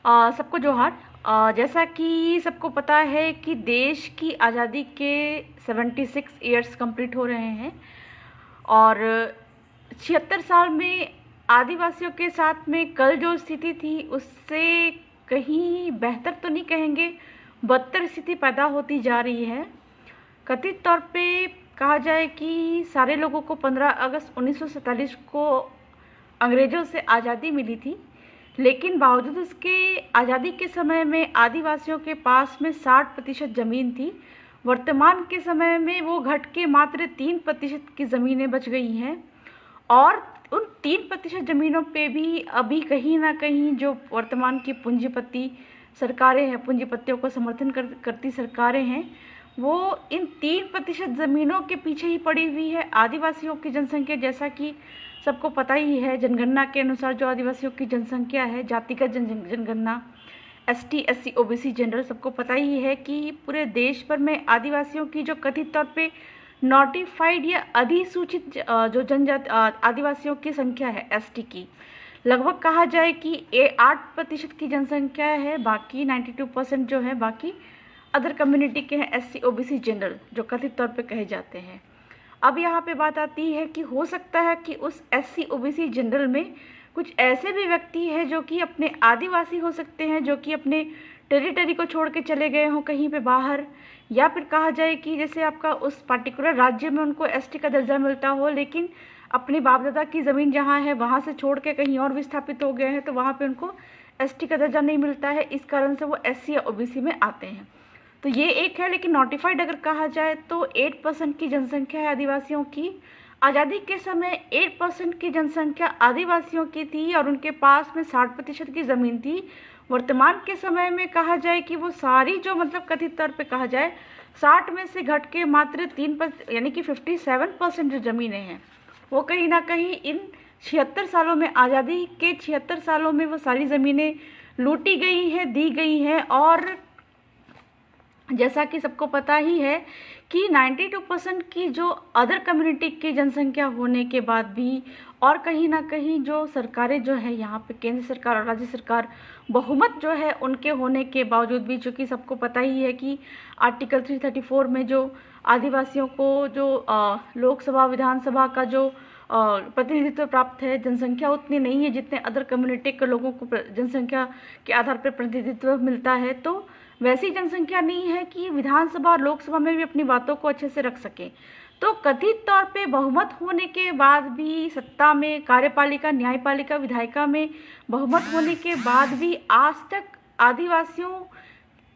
सबको जोहार। जैसा कि सबको पता है कि देश की आज़ादी के 76 ईयर्स कंप्लीट हो रहे हैं और 76 साल में आदिवासियों के साथ में कल जो स्थिति थी उससे कहीं बेहतर तो नहीं कहेंगे, बदतर स्थिति पैदा होती जा रही है। कथित तौर पे कहा जाए कि सारे लोगों को 15 अगस्त 1947 को अंग्रेज़ों से आज़ादी मिली थी, लेकिन बावजूद उसके आज़ादी के समय में आदिवासियों के पास में 60% ज़मीन थी। वर्तमान के समय में वो घट के मात्र 3% की ज़मीनें बच गई हैं और उन 3% ज़मीनों पे भी अभी कहीं ना कहीं जो वर्तमान की पूंजीपति सरकारें हैं, पूंजीपतियों को समर्थन करती सरकारें हैं, वो इन 3% ज़मीनों के पीछे ही पड़ी हुई है। आदिवासियों की जनसंख्या, जैसा कि सबको पता ही है, जनगणना के अनुसार जो आदिवासियों की जनसंख्या है, जातिगत जनगणना, ST SC OBC जनरल, सबको पता ही है कि पूरे देश भर में आदिवासियों की जो कथित तौर पे नोटिफाइड या अधिसूचित जो जनजाति आदिवासियों की संख्या है ST की, लगभग कहा जाए कि 8% की जनसंख्या है। बाकी 92% जो है बाकी अदर कम्युनिटी के हैं, SC OBC जनरल, जो कथित तौर पे कहे जाते हैं। अब यहाँ पे बात आती है कि हो सकता है कि उस SC OBC जनरल में कुछ ऐसे भी व्यक्ति हैं जो कि अपने आदिवासी हो सकते हैं, जो कि अपने टेरिटरी को छोड़ के चले गए हों कहीं पे बाहर, या फिर कहा जाए कि जैसे आपका उस पार्टिकुलर राज्य में उनको ST का दर्जा मिलता हो, लेकिन अपने बाप दादा की ज़मीन जहाँ है वहाँ से छोड़ के कहीं और विस्थापित हो गए हैं, तो वहाँ पे उनको ST का दर्जा नहीं मिलता है, इस कारण से वो SC या OBC में आते हैं। तो ये एक है। लेकिन नोटिफाइड अगर कहा जाए तो 8% की जनसंख्या है आदिवासियों की। आज़ादी के समय 8% की जनसंख्या आदिवासियों की थी और उनके पास में 60% की ज़मीन थी। वर्तमान के समय में कहा जाए कि वो सारी जो मतलब कथित तौर पे कहा जाए 60 में से घट के मात्र 3% यानी कि 57% जो ज़मीनें हैं वो कहीं ना कहीं इन 76 सालों में, आज़ादी के 76 सालों में वो सारी ज़मीनें लूटी गई हैं, दी गई हैं। और जैसा कि सबको पता ही है कि 92% की जो अदर कम्युनिटी की जनसंख्या होने के बाद भी, और कहीं ना कहीं जो सरकारें जो है यहाँ पे केंद्र सरकार और राज्य सरकार बहुमत जो है उनके होने के बावजूद भी, चूँकि सबको पता ही है कि आर्टिकल 334 में जो आदिवासियों को जो लोकसभा विधानसभा का जो प्रतिनिधित्व प्राप्त है, जनसंख्या उतनी नहीं है जितने अदर कम्युनिटी के लोगों को जनसंख्या के आधार पर प्रतिनिधित्व मिलता है। तो वैसी जनसंख्या नहीं है कि विधानसभा और लोकसभा में भी अपनी बातों को अच्छे से रख सके। तो कथित तौर पे बहुमत होने के बाद भी, सत्ता में, कार्यपालिका, न्यायपालिका, विधायिका में बहुमत होने के बाद भी आज तक आदिवासियों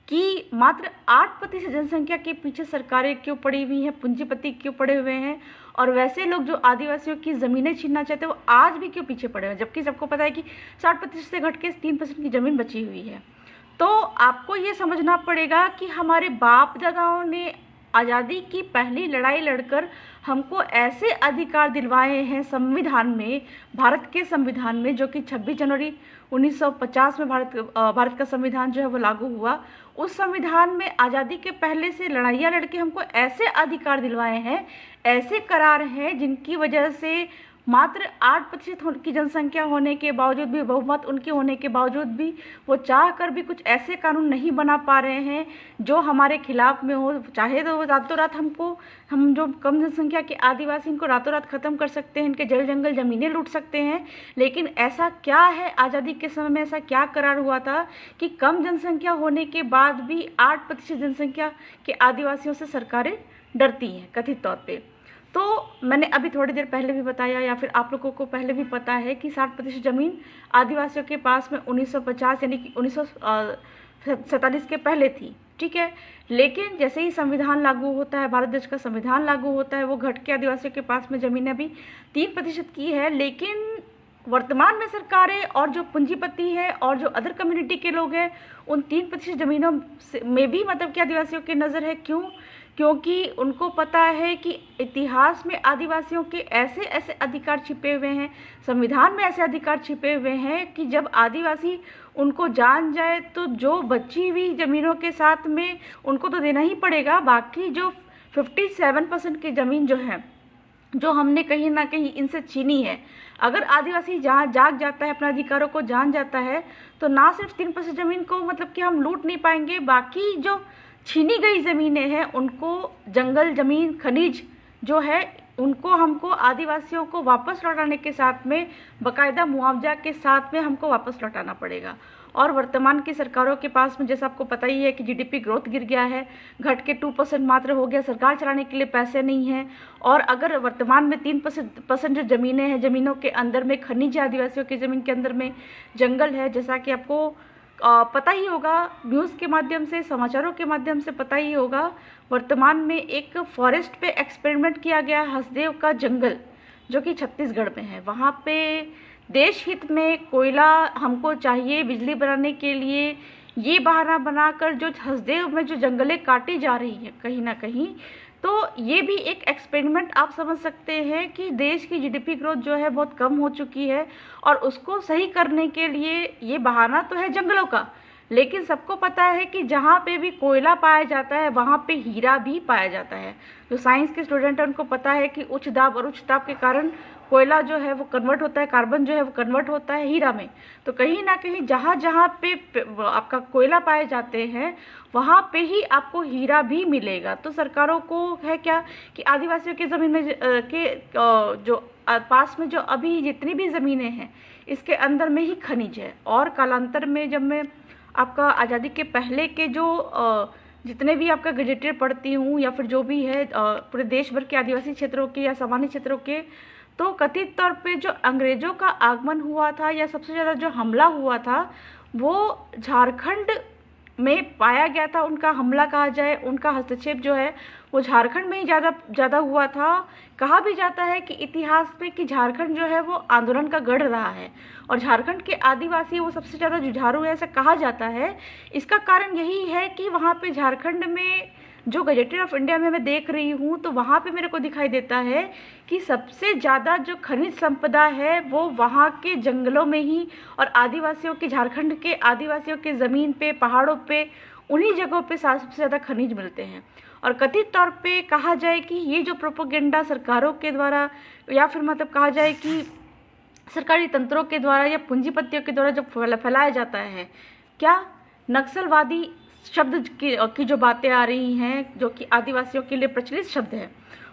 की मात्र 8% जनसंख्या के पीछे सरकारें क्यों पड़ी हुई हैं, पूंजीपति क्यों पड़े हुए हैं, और वैसे लोग जो आदिवासियों की ज़मीनें छीनना चाहते हैं वो आज भी क्यों पीछे पड़े हुए हैं, जबकि सबको पता है कि 60% से घट के 3% की ज़मीन बची हुई है। तो आपको ये समझना पड़ेगा कि हमारे बाप दादाओं ने आज़ादी की पहली लड़ाई लड़कर हमको ऐसे अधिकार दिलवाए हैं संविधान में, भारत के संविधान में, जो कि 26 जनवरी 1950 में भारत का संविधान जो है वो लागू हुआ। उस संविधान में आज़ादी के पहले से लड़ाइयाँ लड़के हमको ऐसे अधिकार दिलवाए हैं, ऐसे करार हैं जिनकी वजह से मात्र 8% की जनसंख्या होने के बावजूद भी, बहुमत उनके होने के बावजूद भी, वो चाह कर भी कुछ ऐसे कानून नहीं बना पा रहे हैं जो हमारे खिलाफ में हो। चाहे तो रातों रात हम जो कम जनसंख्या के आदिवासी, इनको रातों रात ख़त्म कर सकते हैं, इनके जल जंगल ज़मीनें लूट सकते हैं, लेकिन ऐसा क्या है, आज़ादी के समय में ऐसा क्या करार हुआ था कि कम जनसंख्या होने के बाद भी 8% जनसंख्या के आदिवासियों से सरकारें डरती हैं कथित तौर पर। तो मैंने अभी थोड़ी देर पहले भी बताया, या फिर आप लोगों को पहले भी पता है कि 60% ज़मीन आदिवासियों के पास में 1950 यानी कि 1947 के पहले थी, ठीक है। लेकिन जैसे ही संविधान लागू होता है, भारत देश का संविधान लागू होता है, वो घट के आदिवासियों के पास में ज़मीन अभी 3% की है। लेकिन वर्तमान में सरकारें और जो पूंजीपति है और जो अदर कम्युनिटी के लोग हैं, उन 3% ज़मीनों में भी मतलब कि आदिवासियों की नज़र है। क्यों? क्योंकि उनको पता है कि इतिहास में आदिवासियों के ऐसे ऐसे अधिकार छिपे हुए हैं, संविधान में ऐसे अधिकार छिपे हुए हैं कि जब आदिवासी उनको जान जाए तो जो बची हुई ज़मीनों के साथ में उनको तो देना ही पड़ेगा। बाकी जो 57% की ज़मीन जो है, जो हमने कहीं ना कहीं इनसे छीनी है। अगर आदिवासी जहाँ जाग जाता है, अपने अधिकारों को जान जाता है, तो ना सिर्फ 3% ज़मीन को मतलब कि हम लूट नहीं पाएंगे, बाकी जो छीनी गई ज़मीनें हैं उनको, जंगल ज़मीन खनिज जो है उनको हमको आदिवासियों को वापस लौटाने के साथ में बाकायदा मुआवजा के साथ में हमको वापस लौटाना पड़ेगा। और वर्तमान की सरकारों के पास में जैसा आपको पता ही है कि जीडीपी ग्रोथ गिर गया है, घट के 2% मात्र हो गया, सरकार चलाने के लिए पैसे नहीं हैं। और अगर वर्तमान में 3% जो ज़मीनें हैं, ज़मीनों के अंदर में खनिज है, आदिवासियों की ज़मीन के अंदर में जंगल है, जैसा कि आपको पता ही होगा, न्यूज़ के माध्यम से, समाचारों के माध्यम से पता ही होगा, वर्तमान में एक फॉरेस्ट पे एक्सपेरिमेंट किया गया हसदेव का जंगल, जो कि छत्तीसगढ़ में है। वहाँ पे देश हित में कोयला हमको चाहिए बिजली बनाने के लिए, ये बहाना बनाकर जो हसदेव में जो जंगलें काटी जा रही है कहीं ना कहीं, तो ये भी एक एक्सपेरिमेंट आप समझ सकते हैं कि देश की जीडीपी ग्रोथ जो है बहुत कम हो चुकी है, और उसको सही करने के लिए ये बहाना तो है जंगलों का, लेकिन सबको पता है कि जहाँ पे भी कोयला पाया जाता है वहाँ पे हीरा भी पाया जाता है। जो साइंस के स्टूडेंट हैं उनको पता है कि उच्च दाब और उच्च ताप के कारण कोयला जो है वो कन्वर्ट होता है, कार्बन जो है वो कन्वर्ट होता है हीरा में। तो कहीं ना कहीं जहाँ जहाँ पे आपका कोयला पाए जाते हैं वहाँ पे ही आपको हीरा भी मिलेगा। तो सरकारों को है क्या कि आदिवासियों की ज़मीन में जो पास में जो अभी जितनी भी ज़मीनें हैं इसके अंदर में ही खनिज है। और कालांतर में जब मैं आपका आज़ादी के पहले के जो जितने भी आपका गजेटियर पढ़ती हूँ या फिर जो भी है पूरे देश भर के आदिवासी क्षेत्रों के या सामान्य क्षेत्रों के, तो कथित तौर पे जो अंग्रेज़ों का आगमन हुआ था या सबसे ज़्यादा जो हमला हुआ था वो झारखंड में पाया गया था। उनका हमला कहा जाए, उनका हस्तक्षेप जो है वो झारखंड में ही ज़्यादा हुआ था। कहा भी जाता है कि इतिहास में कि झारखंड जो है वो आंदोलन का गढ़ रहा है और झारखंड के आदिवासी वो सबसे ज़्यादा जुझारू है, ऐसा कहा जाता है। इसका कारण यही है कि वहाँ पे झारखंड में जो गजेटियर ऑफ इंडिया में मैं देख रही हूँ तो वहाँ पे मेरे को दिखाई देता है कि सबसे ज़्यादा जो खनिज संपदा है वो वहाँ के जंगलों में ही, और आदिवासियों के, झारखंड के आदिवासियों के ज़मीन पे, पहाड़ों पे, उन्हीं जगहों पे सबसे ज़्यादा खनिज मिलते हैं। और कथित तौर पे कहा जाए कि ये जो प्रोपोगेंडा सरकारों के द्वारा या फिर मतलब कहा जाए कि सरकारी तंत्रों के द्वारा या पूंजीपतियों के द्वारा जो फैलाया जाता है, क्या नक्सलवादी शब्द की जो बातें आ रही हैं जो कि आदिवासियों के लिए प्रचलित शब्द है,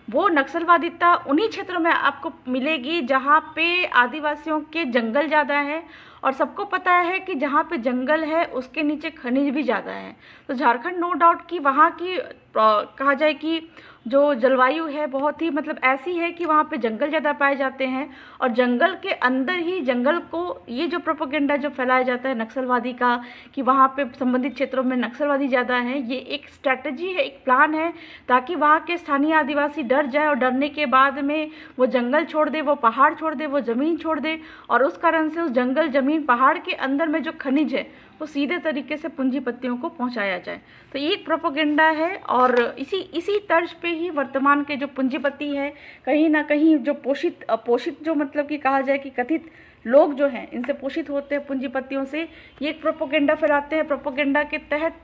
वो नक्सलवादिता उन्हीं क्षेत्रों में आपको मिलेगी जहाँ पे आदिवासियों के जंगल ज़्यादा है। और सबको पता है कि जहाँ पे जंगल है उसके नीचे खनिज भी ज़्यादा है। तो झारखंड नो डाउट कि वहाँ की कहा जाए कि जो जलवायु है बहुत ही मतलब ऐसी है कि वहाँ पे जंगल ज़्यादा पाए जाते हैं, और जंगल के अंदर ही जंगल को ये जो प्रोपेगेंडा जो फैलाया जाता है नक्सलवादी का कि वहाँ पे संबंधित क्षेत्रों में नक्सलवादी ज़्यादा है, ये एक स्ट्रैटेजी है, एक प्लान है, ताकि वहाँ के स्थानीय आदिवासी डर जाए और डरने के बाद में वो जंगल छोड़ दे, वो पहाड़ छोड़ दे, वो ज़मीन छोड़ दे, और उस कारण से उस जंगल ज़मीन पहाड़ के अंदर में जो खनिज है वो सीधे तरीके से पूंजीपतियों को पहुंचाया जाए। तो ये एक प्रोपेगेंडा है, और इसी तर्ज पे ही वर्तमान के जो पूंजीपति है कहीं ना कहीं जो पोषित जो मतलब कि कहा जाए कि कथित लोग जो हैं इनसे पोषित होते हैं पूंजीपतियों से, ये एक प्रोपेगेंडा फैलाते हैं। प्रोपेगेंडा के तहत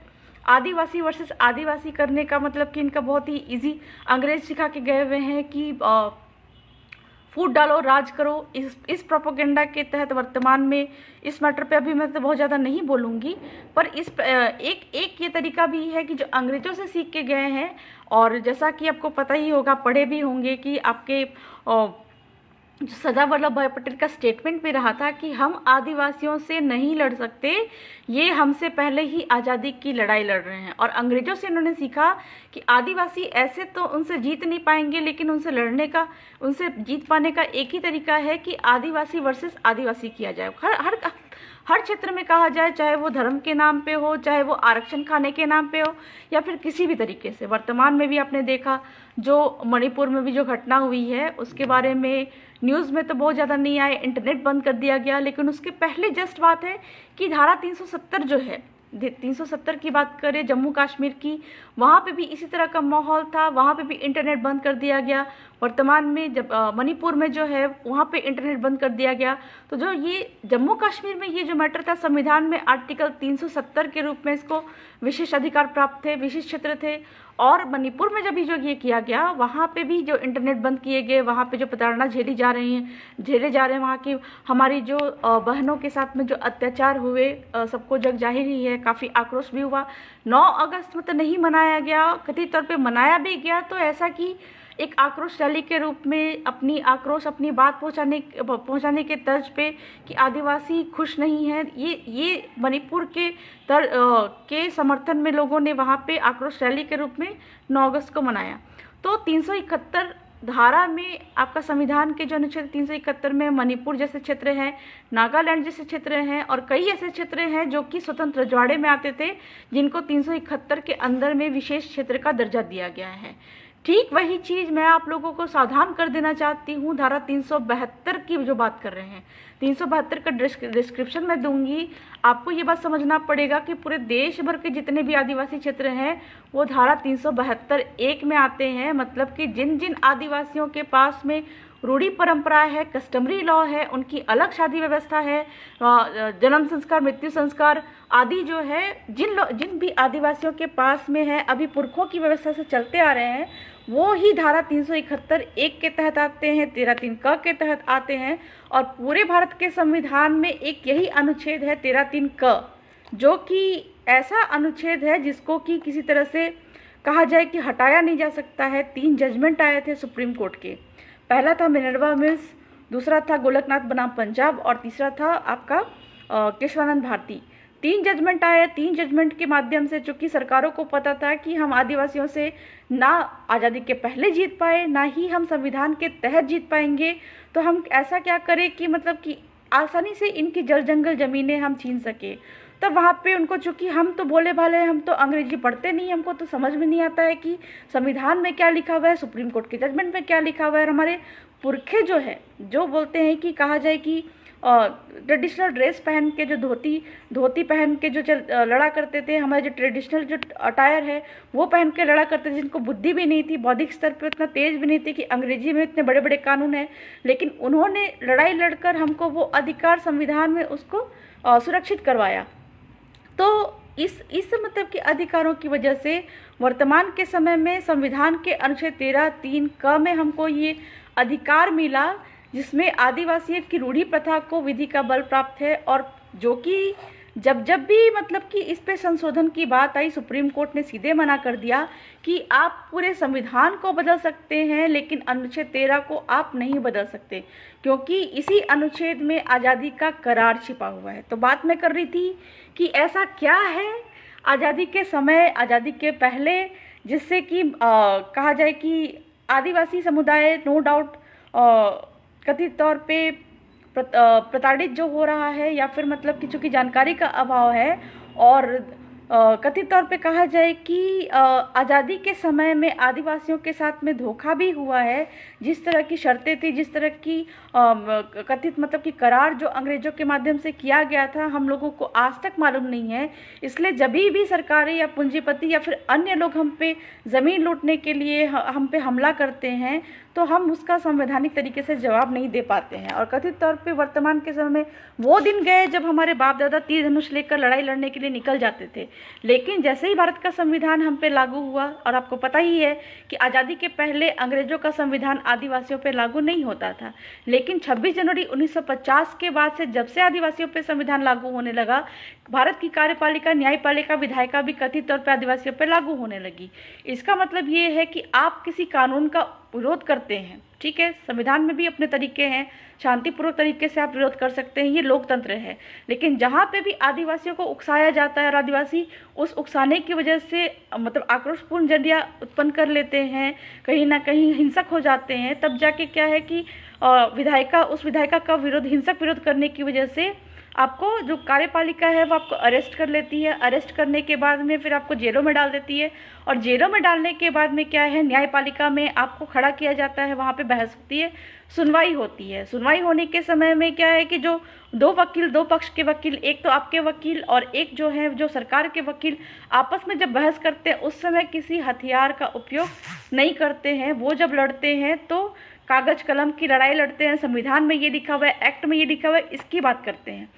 आदिवासी वर्सेस आदिवासी करने का मतलब कि इनका बहुत ही ईजी अंग्रेज सिखा के गए हुए हैं कि फूट डालो राज करो। इस प्रोपेगेंडा के तहत वर्तमान में इस मैटर पे अभी मैं तो बहुत ज़्यादा नहीं बोलूँगी, पर इस एक ये तरीका भी है कि जो अंग्रेज़ों से सीख के गए हैं, और जैसा कि आपको पता ही होगा, पढ़े भी होंगे कि आपके जो सरदार वल्लभ भाई पटेल का स्टेटमेंट भी रहा था कि हम आदिवासियों से नहीं लड़ सकते, ये हमसे पहले ही आज़ादी की लड़ाई लड़ रहे हैं। और अंग्रेज़ों से उन्होंने सीखा कि आदिवासी ऐसे तो उनसे जीत नहीं पाएंगे, लेकिन उनसे जीत पाने का एक ही तरीका है कि आदिवासी वर्सेस आदिवासी किया जाए। हर क्षेत्र में कहा जाए, चाहे वो धर्म के नाम पे हो, चाहे वो आरक्षण खाने के नाम पे हो, या फिर किसी भी तरीके से। वर्तमान में भी आपने देखा जो मणिपुर में भी जो घटना हुई है उसके बारे में न्यूज़ में तो बहुत ज़्यादा नहीं आए, इंटरनेट बंद कर दिया गया, लेकिन उसके पहले जस्ट बात है कि धारा 370 जो है 370 की बात करें जम्मू कश्मीर की, वहाँ पे भी इसी तरह का माहौल था, वहाँ पे भी इंटरनेट बंद कर दिया गया। वर्तमान में जब मणिपुर में जो है वहाँ पे इंटरनेट बंद कर दिया गया। तो जो ये जम्मू कश्मीर में ये जो मैटर था, संविधान में आर्टिकल 370 के रूप में इसको विशेष अधिकार प्राप्त थे, विशेष क्षेत्र थे। और मणिपुर में जब भी जो ये किया गया, वहाँ पे भी जो इंटरनेट बंद किए गए, वहाँ पे जो प्रताड़ना झेले जा रहे हैं वहाँ की हमारी जो बहनों के साथ में जो अत्याचार हुए, सबको जग जाहिर ही है, काफ़ी आक्रोश भी हुआ। 9 अगस्त में तो नहीं मनाया गया, कथित तौर पे मनाया भी गया तो ऐसा कि एक आक्रोश रैली के रूप में अपनी बात पहुंचाने के तर्ज पे कि आदिवासी खुश नहीं है, ये मणिपुर के समर्थन में लोगों ने वहाँ पे आक्रोश रैली के रूप में 9 अगस्त को मनाया। तो 371 धारा में आपका संविधान के जो अनुच्छेद 371 में मणिपुर जैसे क्षेत्र हैं, नागालैंड जैसे क्षेत्र हैं और कई ऐसे क्षेत्र हैं जो कि स्वतंत्र रजवाड़े में आते थे, जिनको 371 के अंदर में विशेष क्षेत्र का दर्जा दिया गया है। ठीक वही चीज़ मैं आप लोगों को सावधान कर देना चाहती हूँ। धारा 372 की जो बात कर रहे हैं, 372 का डिस्क्रिप्शन मैं दूंगी। आपको ये बात समझना पड़ेगा कि पूरे देश भर के जितने भी आदिवासी क्षेत्र हैं वो धारा 372(1) में आते हैं। मतलब कि जिन जिन आदिवासियों के पास में रूढ़ी परंपरा है, कस्टमरी लॉ है, उनकी अलग शादी व्यवस्था है, जन्म संस्कार, मृत्यु संस्कार आदि जो है जिन भी आदिवासियों के पास में है, अभी पुरखों की व्यवस्था से चलते आ रहे हैं, वो ही धारा 371(1) के तहत आते हैं, 13(3) क के तहत आते हैं। और पूरे भारत के संविधान में एक यही अनुच्छेद है 13(3) क, जो कि ऐसा अनुच्छेद है जिसको कि किसी तरह से कहा जाए कि हटाया नहीं जा सकता है। 3 जजमेंट आए थे सुप्रीम कोर्ट के। पहला था मिनर्वा मिल्स, दूसरा था गोलकनाथ बनाम पंजाब और तीसरा था आपका केशवानंद भारती। 3 जजमेंट आए। 3 जजमेंट के माध्यम से चूंकि सरकारों को पता था कि हम आदिवासियों से ना आज़ादी के पहले जीत पाए, ना ही हम संविधान के तहत जीत पाएंगे, तो हम ऐसा क्या करें कि मतलब कि आसानी से इनकी जल जंगल ज़मीनें हम छीन सके। तब वहाँ पे उनको, चूँकि हम तो भोले भाले, हम तो अंग्रेजी पढ़ते नहीं, हमको तो समझ में नहीं आता है कि संविधान में क्या लिखा हुआ है, सुप्रीम कोर्ट के जजमेंट में क्या लिखा हुआ है। और हमारे पुरखे जो है, जो बोलते हैं कि कहा जाए कि ट्रेडिशनल ड्रेस पहन के, जो धोती पहन के जो लड़ा करते थे, हमारे जो ट्रेडिशनल जो अटायर है वो पहन के लड़ा करते थे, जिनको बुद्धि भी नहीं थी, बौद्धिक स्तर पे उतना तेज भी नहीं थी कि अंग्रेजी में इतने बड़े बड़े कानून हैं, लेकिन उन्होंने लड़ाई लड़कर हमको वो अधिकार संविधान में उसको सुरक्षित करवाया। तो इस मतलब कि अधिकारों की वजह से वर्तमान के समय में संविधान के अनुच्छेद 13(3) क में हमको ये अधिकार मिला, जिसमें आदिवासियों की रूढ़ी प्रथा को विधि का बल प्राप्त है। और जो कि जब भी मतलब कि इस पे संशोधन की बात आई, सुप्रीम कोर्ट ने सीधे मना कर दिया कि आप पूरे संविधान को बदल सकते हैं, लेकिन अनुच्छेद 13 को आप नहीं बदल सकते, क्योंकि इसी अनुच्छेद में आज़ादी का करार छिपा हुआ है। तो बात मैं कर रही थी कि ऐसा क्या है आज़ादी के समय, आज़ादी के पहले, जिससे कि कहा जाए कि आदिवासी समुदाय नो डाउट कथित तौर पे प्रताड़ित जो हो रहा है, या फिर मतलब कि चूँकि जानकारी का अभाव है, और कथित तौर पे कहा जाए कि आज़ादी के समय में आदिवासियों के साथ में धोखा भी हुआ है। जिस तरह की शर्तें थी, जिस तरह की कथित मतलब कि करार जो अंग्रेज़ों के माध्यम से किया गया था, हम लोगों को आज तक मालूम नहीं है। इसलिए जब भी सरकारें या पूंजीपति या फिर अन्य लोग हम पे ज़मीन लूटने के लिए हम पे हमला करते हैं, तो हम उसका संवैधानिक तरीके से जवाब नहीं दे पाते हैं। और कथित तौर पे वर्तमान के समय में वो दिन गए जब हमारे बाप दादा तीर धनुष लेकर लड़ाई लड़ने के लिए निकल जाते थे, लेकिन जैसे ही भारत का संविधान हम पे लागू हुआ, और आपको पता ही है कि आज़ादी के पहले अंग्रेज़ों का संविधान आदिवासियों पे लागू नहीं होता था, लेकिन 26 जनवरी 1950 के बाद से जब से आदिवासियों पे संविधान लागू होने लगा, भारत की कार्यपालिका, न्यायपालिका, विधायिका भी कथित तौर पे आदिवासियों पे लागू होने लगी। इसका मतलब ये है कि आप किसी कानून का विरोध करते हैं, ठीक है, संविधान में भी अपने तरीके हैं, शांतिपूर्वक तरीके से आप विरोध कर सकते हैं, ये लोकतंत्र है। लेकिन जहाँ पे भी आदिवासियों को उकसाया जाता है और आदिवासी उस उकसाने की वजह से मतलब आक्रोशपूर्ण जरिया उत्पन्न कर लेते हैं, कहीं ना कहीं हिंसक हो जाते हैं, तब जाके क्या है कि विधायिका, उस विधायिका का विरोध, हिंसक विरोध करने की वजह से आपको जो कार्यपालिका है वो आपको अरेस्ट कर लेती है। अरेस्ट करने के बाद में फिर आपको जेलों में डाल देती है, और जेलों में डालने के बाद में क्या है, न्यायपालिका में आपको खड़ा किया जाता है। वहाँ पे बहस होती है, सुनवाई होती है। सुनवाई होने के समय में क्या है कि जो दो वकील, दो पक्ष के वकील, एक तो आपके वकील और एक जो है जो सरकार के वकील, आपस में जब बहस करते हैं उस समय किसी हथियार का उपयोग नहीं करते हैं। वो जब लड़ते हैं तो कागज कलम की लड़ाई लड़ते हैं। संविधान में ये लिखा हुआ है, एक्ट में ये लिखा हुआ है, इसकी बात करते हैं।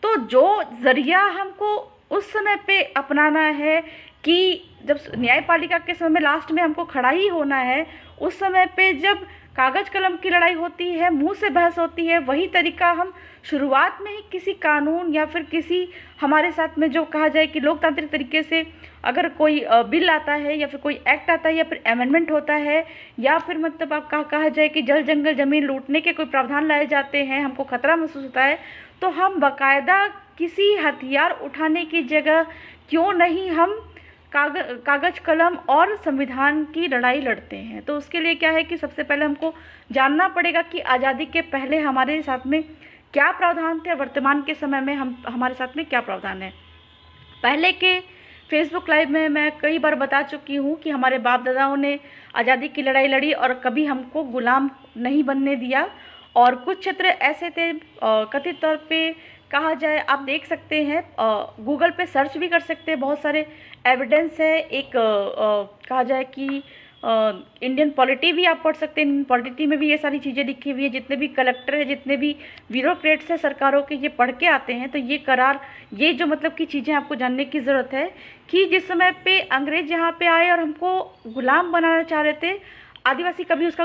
तो जो जरिया हमको उस समय पे अपनाना है कि जब न्यायपालिका के समय में लास्ट में हमको खड़ा ही होना है, उस समय पे जब कागज कलम की लड़ाई होती है, मुंह से बहस होती है, वही तरीका हम शुरुआत में ही किसी कानून या फिर किसी हमारे साथ में जो कहा जाए कि लोकतांत्रिक तरीके से अगर कोई बिल आता है या फिर कोई एक्ट आता है या फिर अमेंडमेंट होता है या फिर मतलब आप कहा जाए कि जल जंगल जमीन लूटने के कोई प्रावधान लाए जाते हैं, हमको खतरा महसूस होता है, तो हम बाकायदा किसी हथियार उठाने की जगह क्यों नहीं हम कागज कलम और संविधान की लड़ाई लड़ते हैं। तो उसके लिए क्या है कि सबसे पहले हमको जानना पड़ेगा कि आज़ादी के पहले हमारे साथ में क्या प्रावधान थे और वर्तमान के समय में हमारे साथ में क्या प्रावधान है। पहले के फेसबुक लाइव में मैं कई बार बता चुकी हूँ कि हमारे बाप दादाओं ने आज़ादी की लड़ाई लड़ी और कभी हमको गुलाम नहीं बनने दिया। और कुछ क्षेत्र ऐसे थे, कथित तौर पे कहा जाए, आप देख सकते हैं, गूगल पे सर्च भी कर सकते हैं, बहुत सारे एविडेंस है। एक कहा जाए कि इंडियन पॉलिटी भी आप पढ़ सकते हैं। पॉलिटी में भी ये सारी चीज़ें लिखी हुई है। जितने भी कलेक्टर है, जितने भी ब्यूरोक्रेट्स हैं सरकारों के, ये पढ़ के आते हैं। तो ये करार, ये जो मतलब की चीज़ें आपको जानने की ज़रूरत है कि जिस समय पे अंग्रेज यहाँ पे आए और हमको गुलाम बनाना चाह रहे थे, आदिवासी कभी उसका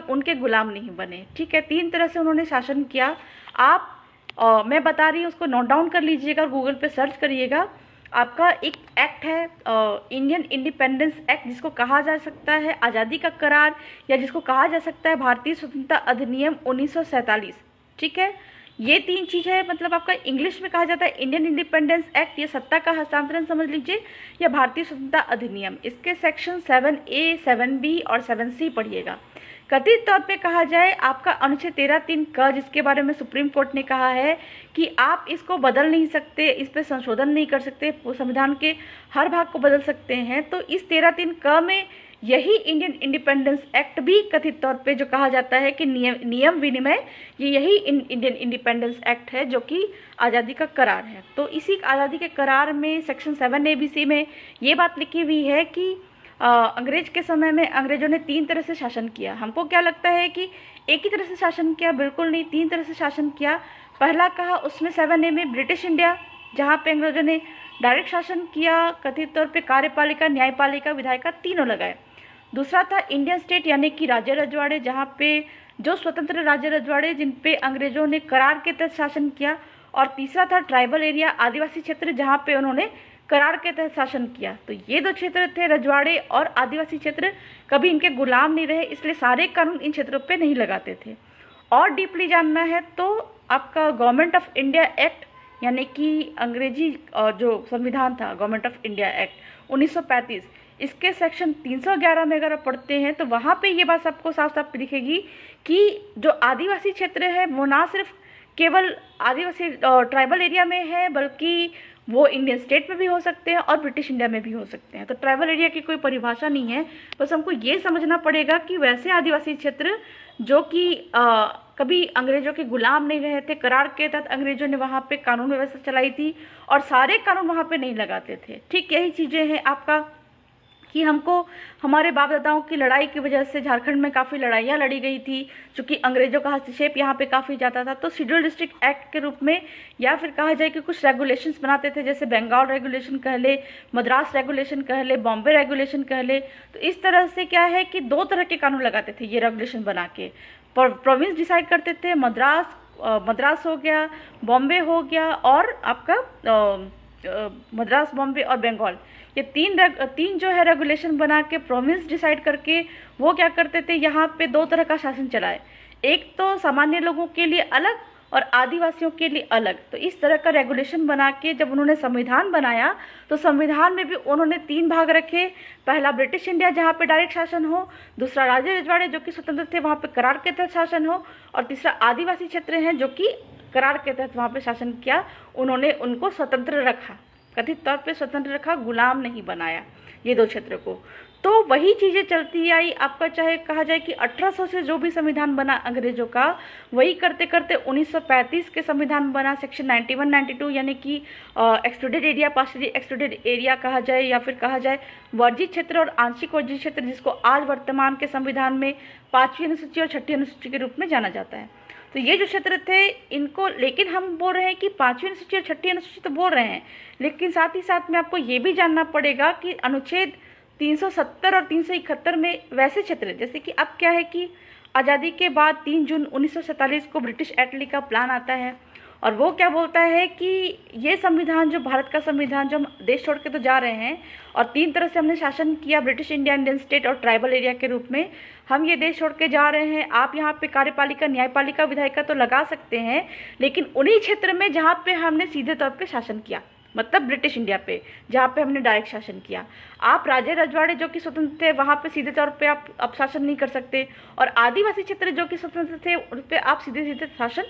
उनके गुलाम नहीं बने। ठीक है, 3 तरह से उन्होंने शासन किया। आप मैं बता रही हूँ, उसको नोट डाउन कर लीजिएगा, गूगल पे सर्च करिएगा। आपका एक एक्ट है इंडियन इंडिपेंडेंस एक्ट, जिसको कहा जा सकता है आज़ादी का करार, या जिसको कहा जा सकता है भारतीय स्वतंत्रता अधिनियम 1947। ठीक है, ये 3 चीज़ है। मतलब आपका इंग्लिश में कहा जाता है इंडियन इंडिपेंडेंस एक्ट, ये सत्ता का हस्तांतरण समझ लीजिए, या भारतीय स्वतंत्रता अधिनियम। इसके सेक्शन 7A, 7B और 7C पढ़िएगा। कथित तौर पे कहा जाए, आपका अनुच्छेद 13(3) क, जिसके बारे में सुप्रीम कोर्ट ने कहा है कि आप इसको बदल नहीं सकते, इस पे संशोधन नहीं कर सकते, संविधान के हर भाग को बदल सकते हैं। तो इस 13(3) क में यही इंडियन इंडिपेंडेंस एक्ट भी कथित तौर पे जो कहा जाता है कि नियम विनिमय, ये यही इंडियन इंडिपेंडेंस एक्ट है जो कि आज़ादी का करार है। तो इसी आज़ादी के करार में सेक्शन 7ABC में ये बात लिखी हुई है कि अंग्रेज के समय में अंग्रेजों ने 3 तरह से शासन किया। हमको क्या लगता है कि एक ही तरह से शासन किया, बिल्कुल नहीं, 3 तरह से शासन किया। पहला कहा उसमें 7A में ब्रिटिश इंडिया, जहाँ पे अंग्रेजों ने डायरेक्ट शासन किया, कथित तौर पे कार्यपालिका, न्यायपालिका, विधायिका तीनों लगाए। दूसरा था इंडियन स्टेट, यानी कि राज्य रजवाड़े, जहाँ पे जो स्वतंत्र राज्य रजवाड़े जिन पे अंग्रेजों ने करार के तहत शासन किया। और तीसरा था ट्राइबल एरिया, आदिवासी क्षेत्र, जहाँ पे उन्होंने करार के तहत शासन किया। तो ये 2 क्षेत्र थे, रजवाड़े और आदिवासी क्षेत्र, कभी इनके गुलाम नहीं रहे, इसलिए सारे कानून इन क्षेत्रों पे नहीं लगाते थे। और डीपली जानना है तो आपका गवर्नमेंट ऑफ इंडिया एक्ट, यानी कि अंग्रेजी जो संविधान था, गवर्नमेंट ऑफ इंडिया एक्ट 1935, इसके सेक्शन 311 में अगर आप पढ़ते हैं तो वहाँ पे ये बात आपको साफ साफ दिखेगी कि जो आदिवासी क्षेत्र है वो ना सिर्फ केवल आदिवासी ट्राइबल एरिया में है, बल्कि वो इंडियन स्टेट में भी हो सकते हैं और ब्रिटिश इंडिया में भी हो सकते हैं। तो ट्राइबल एरिया की कोई परिभाषा नहीं है, बस हमको ये समझना पड़ेगा कि वैसे आदिवासी क्षेत्र जो कि कभी अंग्रेजों के गुलाम नहीं रहे थे, करार के तहत अंग्रेजों ने वहाँ पे कानून व्यवस्था चलाई थी और सारे कानून वहाँ पे नहीं लगाते थे। ठीक यही चीज़ें हैं आपका कि हमको हमारे बाप दादाओं की लड़ाई की वजह से झारखंड में काफ़ी लड़ाइयाँ लड़ी गई थी, क्योंकि अंग्रेजों का हस्तक्षेप यहाँ पे काफ़ी ज़्यादा था। तो शेड्यूल डिस्ट्रिक्ट एक्ट के रूप में या फिर कहा जाए कि कुछ रेगुलेशंस बनाते थे, जैसे बंगाल रेगुलेशन कह ले, मद्रास रेगुलेशन कह ले, बॉम्बे रेगुलेशन कह ले। तो इस तरह से क्या है कि 2 तरह के कानून लगाते थे ये रेगुलेशन बना के। प्रोविंस डिसाइड करते थे, मद्रास हो गया, बॉम्बे हो गया, और आपका मद्रास, बॉम्बे और बंगाल, ये 3 जो है रेगुलेशन बना के प्रोविंस डिसाइड करके वो क्या करते थे, यहाँ पे 2 तरह का शासन चलाए। एक तो सामान्य लोगों के लिए अलग और आदिवासियों के लिए अलग। तो इस तरह का रेगुलेशन बना के जब उन्होंने संविधान बनाया तो संविधान में भी उन्होंने 3 भाग रखे। पहला ब्रिटिश इंडिया, जहाँ पे डायरेक्ट शासन हो, दूसरा राज्य रजवाड़े जो कि स्वतंत्र थे, वहाँ पे करार के तहत शासन हो, और तीसरा आदिवासी क्षेत्र हैं जो कि करार के तहत वहाँ पे शासन किया, उन्होंने उनको स्वतंत्र रखा, कथित तौर पे स्वतंत्र रखा, गुलाम नहीं बनाया ये दो क्षेत्र को। तो वही चीज़ें चलती आई आपका, चाहे कहा जाए कि 1800 से जो भी संविधान बना अंग्रेजों का, वही करते करते 1935 के संविधान बना, सेक्शन 91, 92, यानी कि excluded area, partially excluded area कहा जाए, या फिर कहा जाए वर्जित क्षेत्र और आंशिक वर्जित क्षेत्र, जिसको आज वर्तमान के संविधान में 5वीं अनुसूची और 6ठी अनुसूची के रूप में जाना जाता है। तो ये जो क्षेत्र थे इनको, लेकिन हम बोल रहे हैं कि 5वीं अनुसूची और 6ठी अनुसूची तो बोल रहे हैं, लेकिन साथ ही साथ में आपको ये भी जानना पड़ेगा कि अनुच्छेद 370 और 371 में वैसे क्षेत्र, जैसे कि अब क्या है कि आज़ादी के बाद 3 जून 1947 को ब्रिटिश एटली का प्लान आता है, और वो क्या बोलता है कि ये संविधान, जो भारत का संविधान, जो हम देश छोड़ के तो जा रहे हैं और 3 तरह से हमने शासन किया, ब्रिटिश इंडिया, इंडियन स्टेट और ट्राइबल एरिया के रूप में, हम ये देश छोड़ के जा रहे हैं। आप यहाँ पे कार्यपालिका, न्यायपालिका, विधायिका तो लगा सकते हैं, लेकिन उन्हीं क्षेत्र में जहाँ पे हमने सीधे तौर पे शासन किया, मतलब ब्रिटिश इंडिया पे जहाँ पे हमने डायरेक्ट शासन किया। आप राजे रजवाड़े जो कि स्वतंत्र थे वहाँ पे सीधे तौर पे आप शासन नहीं कर सकते, और आदिवासी क्षेत्र जो कि स्वतंत्र थे उन पे आप सीधे सीधे शासन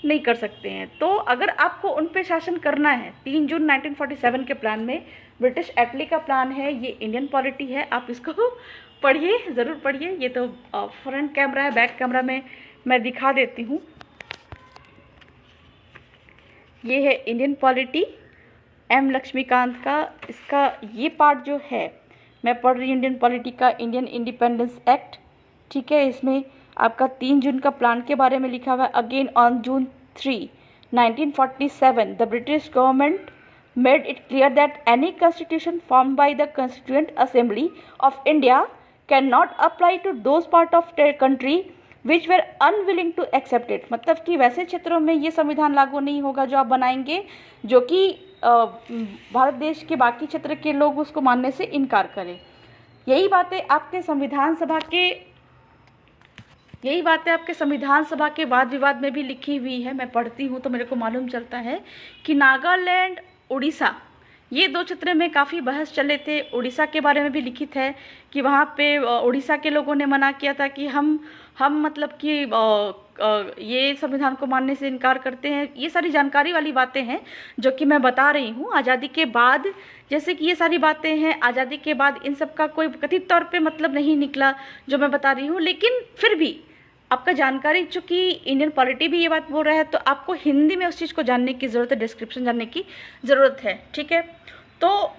नहीं कर सकते हैं। तो अगर आपको उन पे शासन करना है, 3 जून 1947 के प्लान में, ब्रिटिश एटली का प्लान है, ये इंडियन पॉलिटी है, आप इसको पढ़िए, ज़रूर पढ़िए। ये तो फ्रंट कैमरा है, बैक कैमरा में मैं दिखा देती हूँ। ये है इंडियन पॉलिटी एम लक्ष्मीकांत का, इसका ये पार्ट जो है मैं पढ़ रही हूँ इंडियन पॉलिटी का, इंडियन इंडिपेंडेंस एक्ट, ठीक है। इसमें आपका 3 जून का प्लान के बारे में लिखा हुआ है। Again on June 3, 1947 the British government made it clear that any constitution formed by the constituent assembly of India can not apply to those part of country which were unwilling to accept it. मतलब कि वैसे क्षेत्रों में ये संविधान लागू नहीं होगा जो आप बनाएंगे, जो कि भारत देश के बाकी क्षेत्र के लोग उसको मानने से इनकार करें। यही बातें आपके संविधान सभा के वाद विवाद में भी लिखी हुई है। मैं पढ़ती हूँ तो मेरे को मालूम चलता है कि नागालैंड, उड़ीसा, ये 2 क्षेत्र में काफ़ी बहस चले थे। उड़ीसा के बारे में भी लिखित है कि वहाँ पे उड़ीसा के लोगों ने मना किया था कि हम मतलब कि ये संविधान को मानने से इनकार करते हैं। ये सारी जानकारी वाली बातें हैं जो कि मैं बता रही हूँ। आज़ादी के बाद जैसे कि ये सारी बातें हैं, आज़ादी के बाद इन सब का कोई कथित तौर पे मतलब नहीं निकला जो मैं बता रही हूँ, लेकिन फिर भी आपका जानकारी, चूँकि इंडियन पॉलिटी भी ये बात बोल रहा है, तो आपको हिंदी में उस चीज़ को जानने की ज़रूरत है, डिस्क्रिप्शन जानने की ज़रूरत है, ठीक है। तो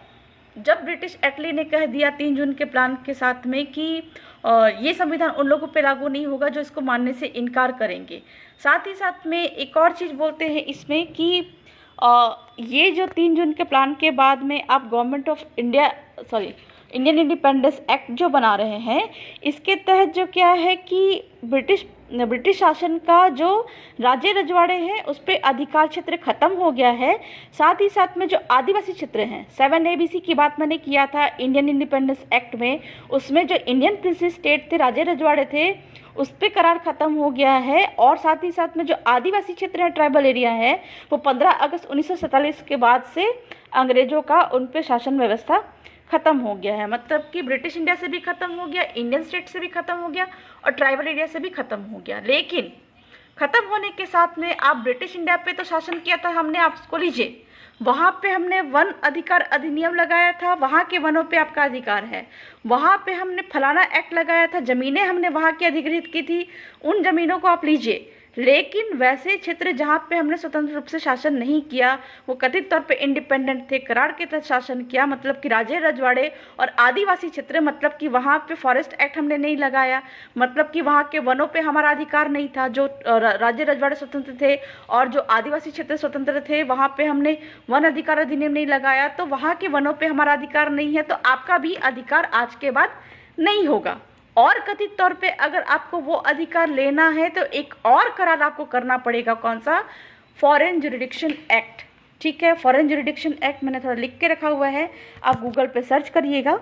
जब ब्रिटिश एटली ने कह दिया 3 जून के प्लान के साथ में कि ये संविधान उन लोगों पे लागू नहीं होगा जो इसको मानने से इनकार करेंगे, साथ ही साथ में एक और चीज़ बोलते हैं इसमें कि ये जो 3 जून के प्लान के बाद में आप government of India, Indian independence act जो बना रहे हैं, इसके तहत जो क्या है कि ब्रिटिश शासन का जो राज्य रजवाड़े हैं उस पर अधिकार क्षेत्र खत्म हो गया है। साथ ही साथ में जो आदिवासी क्षेत्र हैं, 7 ABC की बात मैंने किया था इंडियन इंडिपेंडेंस एक्ट में, उसमें जो इंडियन प्रिंसेस स्टेट थे, राज्य रजवाड़े थे, उस पर करार खत्म हो गया है। और साथ ही साथ में जो आदिवासी क्षेत्र है, ट्राइबल एरिया है, वो 15 अगस्त 1947 के बाद से अंग्रेजों का उन पर शासन व्यवस्था ख़त्म हो गया है। मतलब कि ब्रिटिश इंडिया से भी ख़त्म हो गया, इंडियन स्टेट से भी ख़त्म हो गया और ट्राइबल एरिया से भी ख़त्म हो गया। लेकिन ख़त्म होने के साथ में आप ब्रिटिश इंडिया पे तो शासन किया था हमने, आप उसको लीजिए, वहाँ पे हमने वन अधिकार अधिनियम लगाया था, वहाँ के वनों पे आपका अधिकार है। वहाँ पे हमने फलाना एक्ट लगाया था, ज़मीनें हमने वहाँ की अधिग्रहित की थी, उन ज़मीनों को आप लीजिए। लेकिन वैसे क्षेत्र जहाँ पे हमने स्वतंत्र रूप से शासन नहीं किया, वो कथित तौर पे इंडिपेंडेंट थे, करार के तहत शासन किया, मतलब कि राज्य रजवाड़े और आदिवासी क्षेत्र, मतलब कि वहाँ पे फॉरेस्ट एक्ट हमने नहीं लगाया, मतलब कि वहाँ के वनों पे हमारा अधिकार नहीं था। जो राज्य रजवाड़े स्वतंत्र थे और जो आदिवासी क्षेत्र स्वतंत्र थे, वहाँ पे हमने वन अधिकार अधिनियम नहीं लगाया, तो वहाँ के वनों पे हमारा अधिकार नहीं है, तो आपका भी अधिकार आज के बाद नहीं होगा। और कथित तौर पे अगर आपको वो अधिकार लेना है तो एक और करार आपको करना पड़ेगा, कौन सा? फॉरेन जुरिडिक्शन एक्ट, ठीक है। फॉरेन जुरिडिक्शन एक्ट मैंने थोड़ा लिख के रखा हुआ है, आप गूगल पे सर्च करिएगा।